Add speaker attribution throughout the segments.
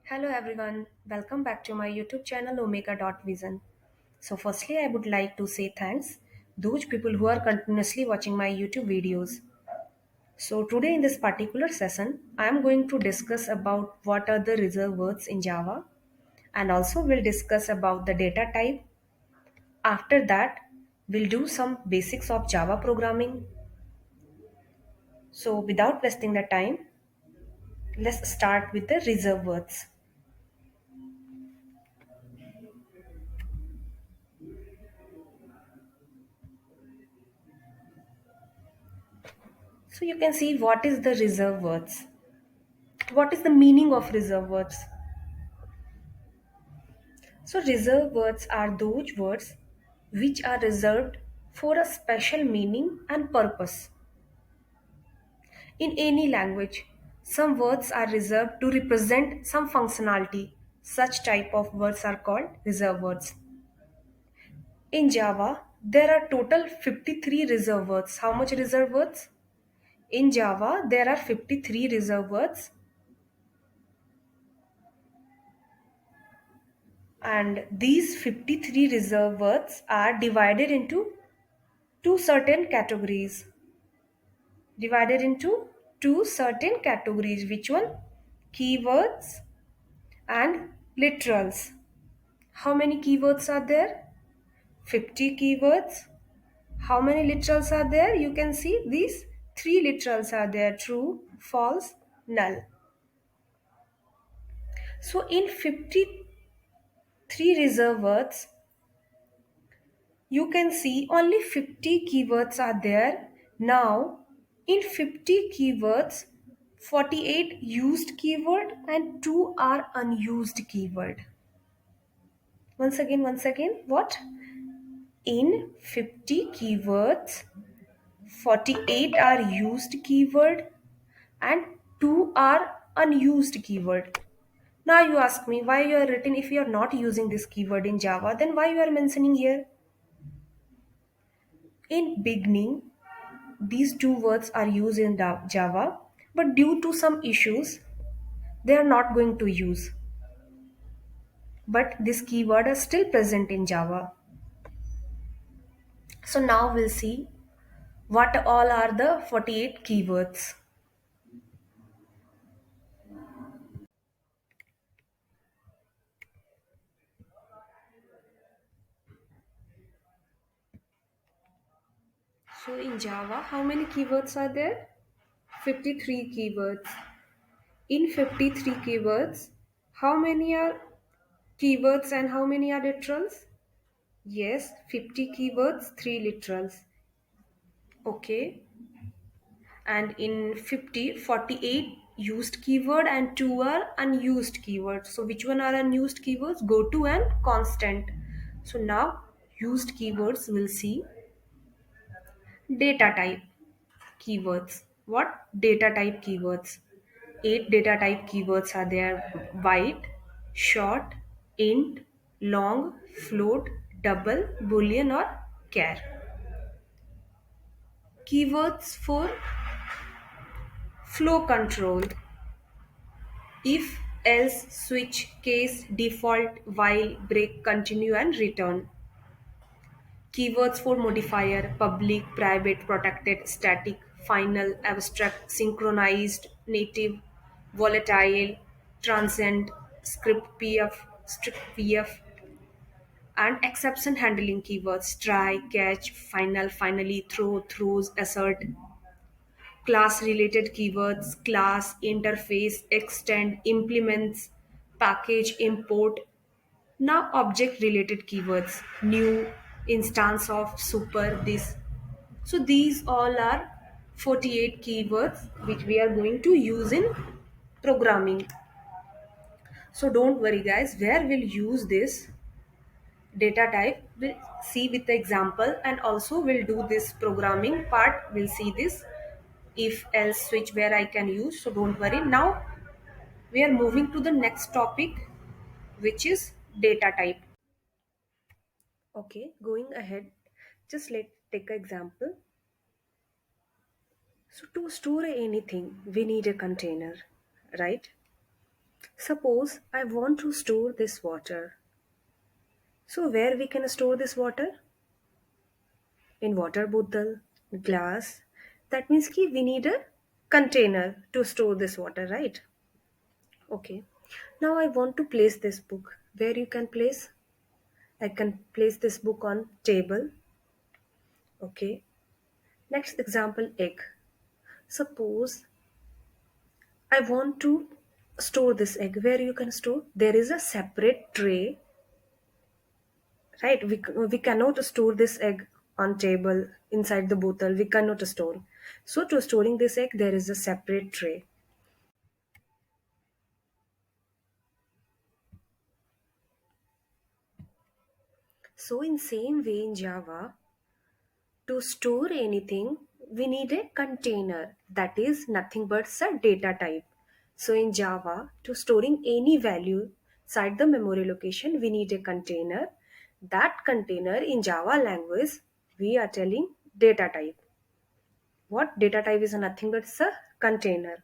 Speaker 1: Hello everyone, welcome back to my YouTube channel Omega.Vision. So firstly I would like to say thanks those people who are continuously watching my YouTube videos. So today in this particular session I am going to discuss about what are the reserved words in Java and also we'll discuss about the data type. After that we'll do some basics of Java programming. So without wasting the time, let's start with the reserved words. So you can see what is the reserved words. What is the meaning of reserved words? So, reserved words are those words which are reserved for a special meaning and purpose. In any language, some words are reserved to represent some functionality. Such type of words are called reserved words. In Java, there are total 53 reserved words. How much reserved words? In Java, there are 53 reserved words, and these 53 reserved words are divided into two certain categories. Which one? Keywords and literals. How many keywords are there? 50 keywords. How many literals are there? You can see these three literals are there: true, false, null. So in 53 reserved words, you can see only 50 keywords are there. Now, in 50 keywords, 48 used keyword and 2 are unused keyword. Once again, what? In 50 keywords, 48 are used keyword and 2 are unused keyword. Now you ask me why you are written if you are not using this keyword in Java, then why you are mentioning here? In beginning, these two words are used in Java, but due to some issues, they are not going to use. But this keyword is still present in Java. So now we'll see what all are the 48 keywords. So in Java, how many keywords are there? 53 keywords. In 53 keywords, how many are keywords and how many are literals? Yes, 50 keywords, 3 literals. Okay. And in 50, 48 used keyword and 2 are unused keywords. So which one are unused keywords? Go to and constant. So now used keywords will see data type keywords. What? Data type keywords. 8 data type keywords are there: byte, short, int, long, float, double, boolean or char. Keywords for flow control: if, else, switch, case, default, while, break, continue and return. Keywords for modifier: public, private, protected, static, final, abstract, synchronized, native, volatile, transient, strict pf, and exception handling keywords: try, catch, final, finally, throw, throws, assert. Class related keywords: class, interface, extend, implements, package, import. Now object related keywords: new, instance of, super, this. So these all are 48 keywords which we are going to use in programming. So don't worry guys, where we'll use this data type, we'll see with the example, and also we'll do this programming part. We'll see this if, else, switch, where I can use. So don't worry. Now we are moving to the next topic, which is data type. Okay, going ahead, just let take an example. So to store anything, we need a container, right? Suppose I want to store this water. So where we can store this water? In water bottle, glass. That means ki we need a container to store this water, right? Okay. Now I want to place this book. Where you can place? I can place this book on table. Okay. Next example, egg. Suppose I want to store this egg. Where you can store? There is a separate tray, right? We cannot store this egg on table inside the bottle. We cannot store. So to storing this egg, there is a separate tray. So in same way in Java, to store anything, we need a container that is nothing but a data type. So in Java, to storing any value inside the memory location, we need a container. That container in Java language, we are telling data type. What data type is nothing but a container.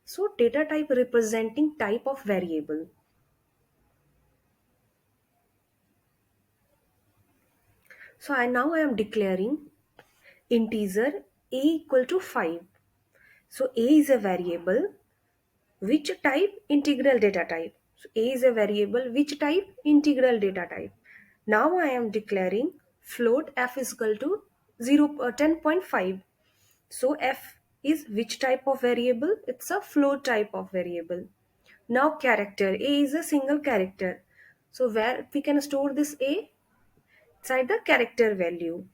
Speaker 1: So data type representing type of variable. So now I am declaring integer a equal to 5. So a is a variable. Which type? Integral data type. So A is a variable. Which type? Integral data type. Now I am declaring float f is equal to 10.5. So f is which type of variable? It's a float type of variable. Now character. A is a single character. So where we can store this A? Inside the character value.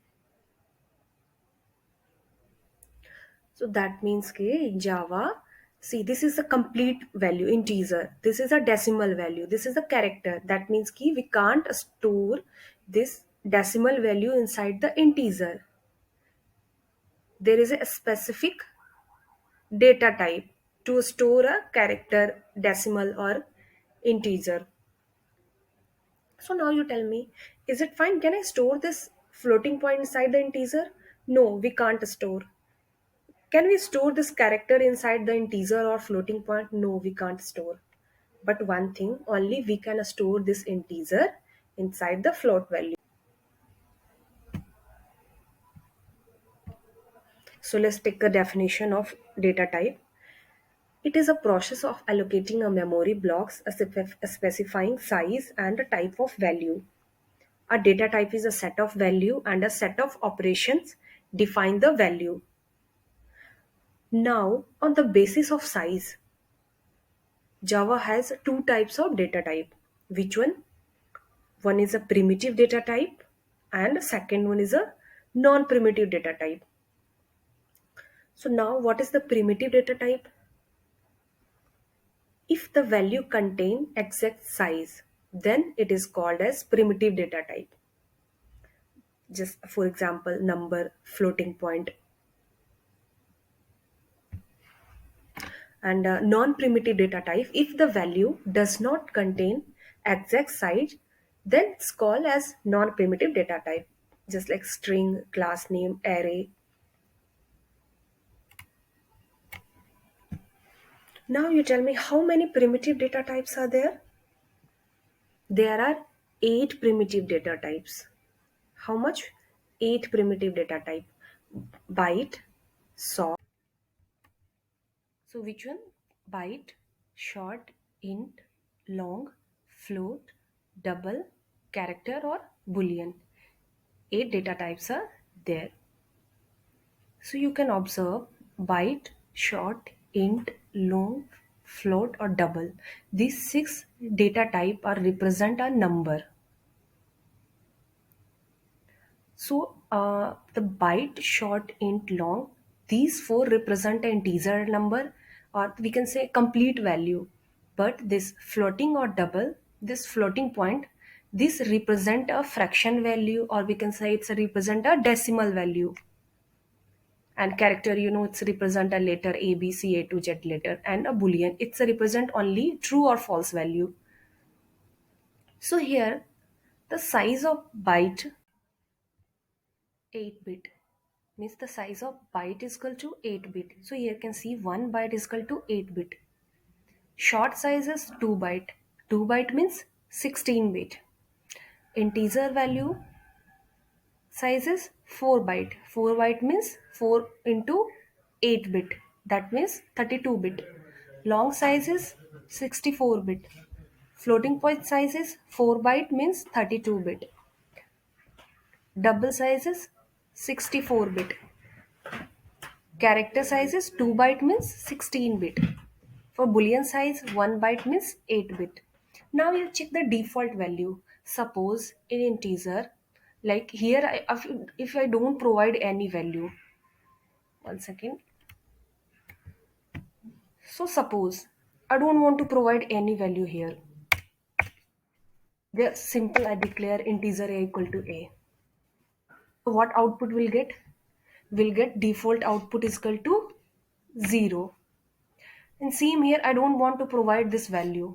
Speaker 1: So that means in Java, see this is a complete value integer. This is a decimal value. This is a character. That means we can't store this decimal value inside the integer. There is a specific data type to store a character, decimal or integer. So now you tell me, is it fine? Can I store this floating point inside the integer? No, we can't store. Can we store this character inside the integer or floating point? No, we can't store. But one thing, only we can store this integer inside the float value. So let's take a definition of data type. It is a process of allocating a memory blocks, specifying size and a type of value. A data type is a set of value and a set of operations define the value. Now, on the basis of size, Java has two types of data type. Which one? One is a primitive data type and second one is a non-primitive data type. So now what is the primitive data type? If the value contain exact size, then it is called as primitive data type. Just for example, number, floating point. And non-primitive data type, if the value does not contain exact size, then it's called as non-primitive data type. Just like string, class name, array. Now you tell me how many primitive data types are there? There are 8 primitive data types. How much? 8 primitive data type. Byte, short. So which one? Byte, short, int, long, float, double, character or boolean. 8 data types are there. So you can observe byte, short, int, long, float or double. These 6 data type are represent a number. So the byte, short, int, long, these four represent an integer number or we can say complete value. But this floating or double, this floating point, this represent a fraction value or we can say it's a represent a decimal value. And character, it's represent a letter A, B, C, A to Z letter and a boolean. It's a represent only true or false value. So here the size of byte 8 bit means the size of byte is equal to 8 bit. So here you can see 1 byte is equal to 8 bit. Short size is 2 byte. 2 byte means 16 bit. Integer value size is 4 byte. 4 byte means 4 into 8 bit. That means 32 bit. Long size is 64 bit. Floating point size is 4 byte means 32 bit. Double size is 64 bit. Character size is 2 byte means 16 bit. For boolean size 1 byte means 8 bit. Now you check the default value. Suppose in integer, like here if I don't provide any value, one second. So suppose I don't want to provide any value here. The simple I declare integer a equal to a. So what output will get? Will get default output is equal to 0. And same here, I don't want to provide this value.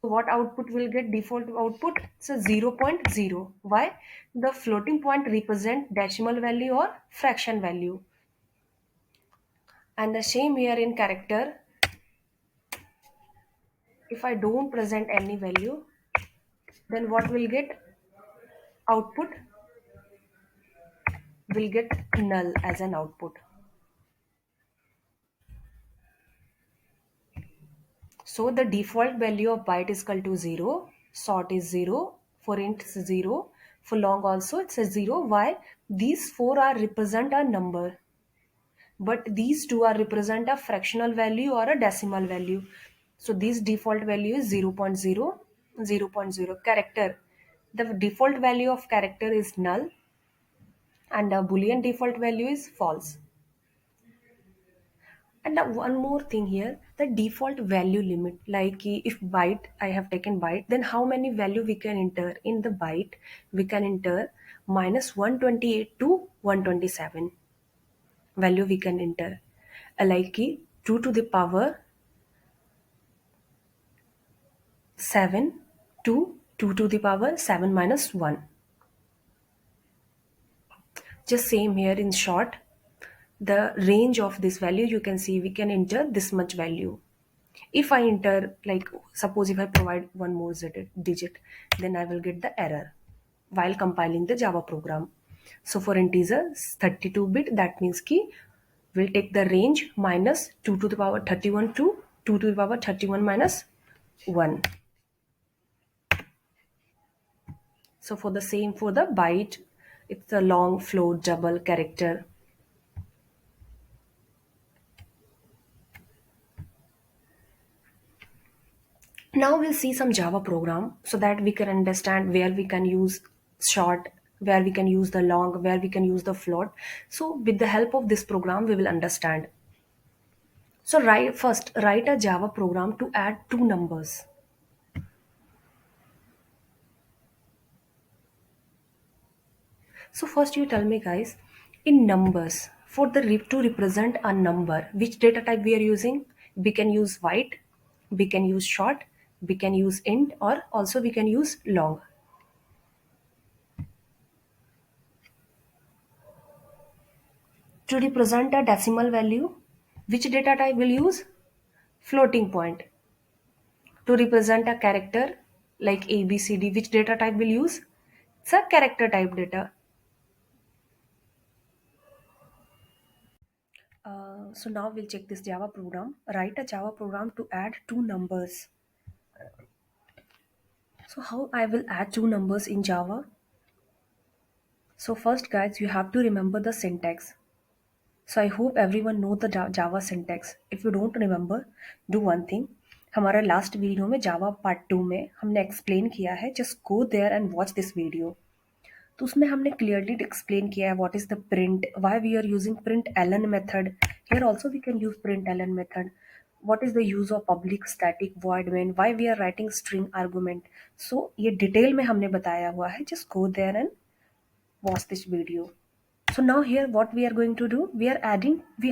Speaker 1: So what output will get? Default output? So 0 0.0. 0. Why? The floating point represent decimal value or fraction value. And the same here in character. If I don't present any value, then what will get? Output will get null as an output. So the default value of byte is equal to 0, short is 0, for int is 0, for long also it's a 0. Why? These four are represent a number, but these two are represent a fractional value or a decimal value. So this default value is 0 0.0, 0 0.0. Character. The default value of character is null and the boolean default value is false. And one more thing here, the default value limit, like if byte, I have taken byte, then how many value we can enter in the byte? We can enter minus 128 to 127 value we can enter. Like 2 to the power 7 to 2 to the power 7 minus 1. Just same here in short, the range of this value you can see we can enter this much value. If I enter, like suppose if I provide one more digit, then I will get the error while compiling the Java program. So for integer 32 bit, that means key will take the range minus 2 to the power 31 to 2 to the power 31 minus 1. So for the same for the byte, it's a long float double character. Now we'll see some Java program so that we can understand where we can use short, where we can use the long, where we can use the float. So with the help of this program, we will understand. So write a Java program to add two numbers. So first you tell me guys, in numbers, for the to represent a number, which data type we are using? We can use byte, we can use short, we can use int, or also we can use long. To represent a decimal value, which data type will use? Floating point. To represent a character like A, B, C, D, which data type will use? It's a character type data. So now we'll check this Java program. Write a Java program to add two numbers. So how I will add two numbers in Java? So first guys, you have to remember the syntax. So I hope everyone know the Java syntax. If you don't remember, do one thing. हमारा last video में Java part 2 में हमने explain किया है. Just go there and watch this video. तो उसमें हमने clearly explain किया है what is the print, why we are using println method. Here also we can use println method. What is the use of public static void main, why we are writing string argument. So ये detail में हमने बताया हुआ है. Just go there and watch this video. So now here what we are going to do, we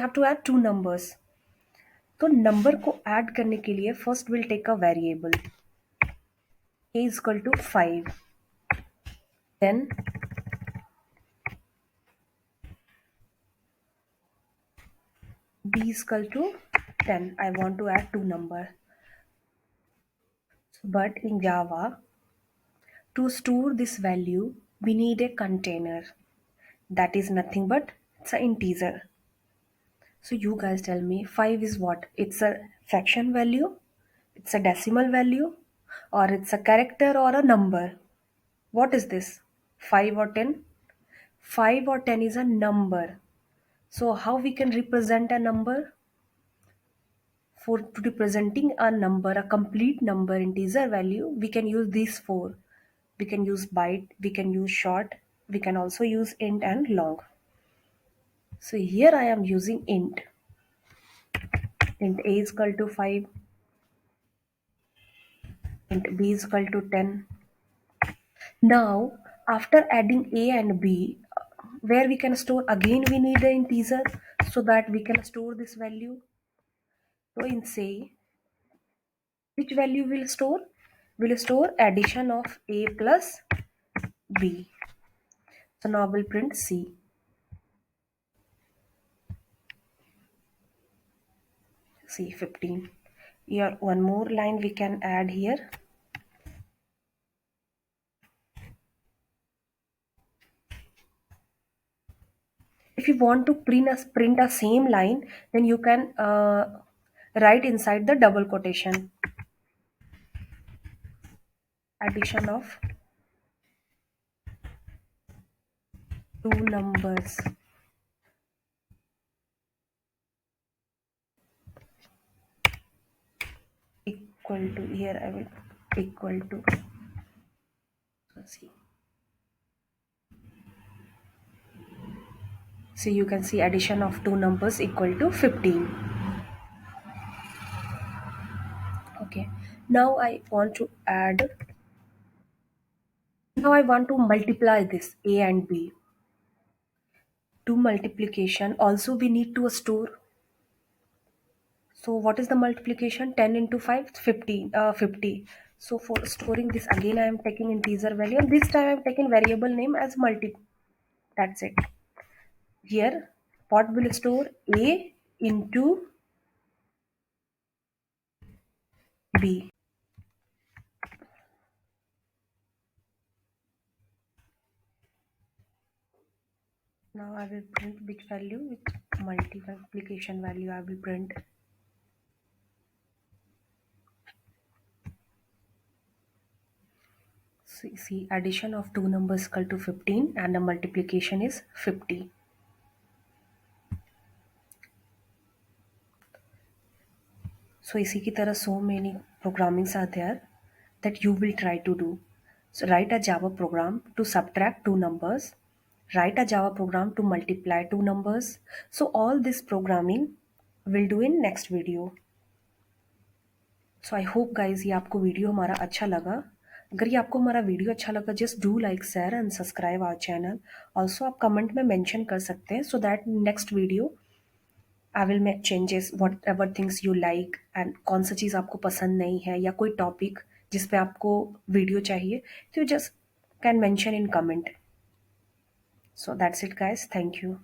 Speaker 1: have to add two numbers. तो number को add करने के लिए first will take a variable a is equal to 5, then b is equal to 10. I want to add two number. But in Java, to store this value, we need a container. That is nothing but it's an integer. So you guys tell me 5 is what? It's a fraction value, it's a decimal value, or it's a character or a number. What is this? 5 or 10? 5 or 10 is a number. So how we can represent a number? For representing a number, a complete number integer value, we can use these four. We can use byte, we can use short, we can also use int and long. So here I am using int. Int a is equal to 5, int b is equal to 10. Now, after adding a and b, where we can store again we need the integer so that we can store this value. So in say, which value will store? Will store addition of a plus b. So now we'll print c. C 15. Here one more line we can add here. If you want to print a same line, then you can write inside the double quotation addition of two numbers equal to, here I will equal to, see. So you can see addition of two numbers equal to 15. Okay. Now I want to add, now I want to multiply this a and b. To multiplication also we need to store. So what is the multiplication? 10 into 5, 15, 50. So for storing this again I am taking integer value and this time I am taking variable name as multi. That's it. Here what will store? A into B. Now I will print which value? With multiplication value I will print. See, addition of two numbers equal to 15 and the multiplication is 50. So इसी की तरह so many programmings are there that you will try to do. So write a Java program to subtract two numbers. Write a Java program to multiply two numbers. So all this programming we'll do in next video. So I hope guys ये आपको video हमारा अच्छा लगा. अगर ये आपको हमारा video अच्छा लगा just do like, share and subscribe our channel. Also आप कमेंट में मेंशन कर सकते हैं so that next video I will make changes what ever things you like and कौन सा चीज़ आपको पसंद नहीं है या कोई टॉपिक जिस पे आपको वीडियो चाहिए तो you just can mention in comment. So that's it guys, thank you.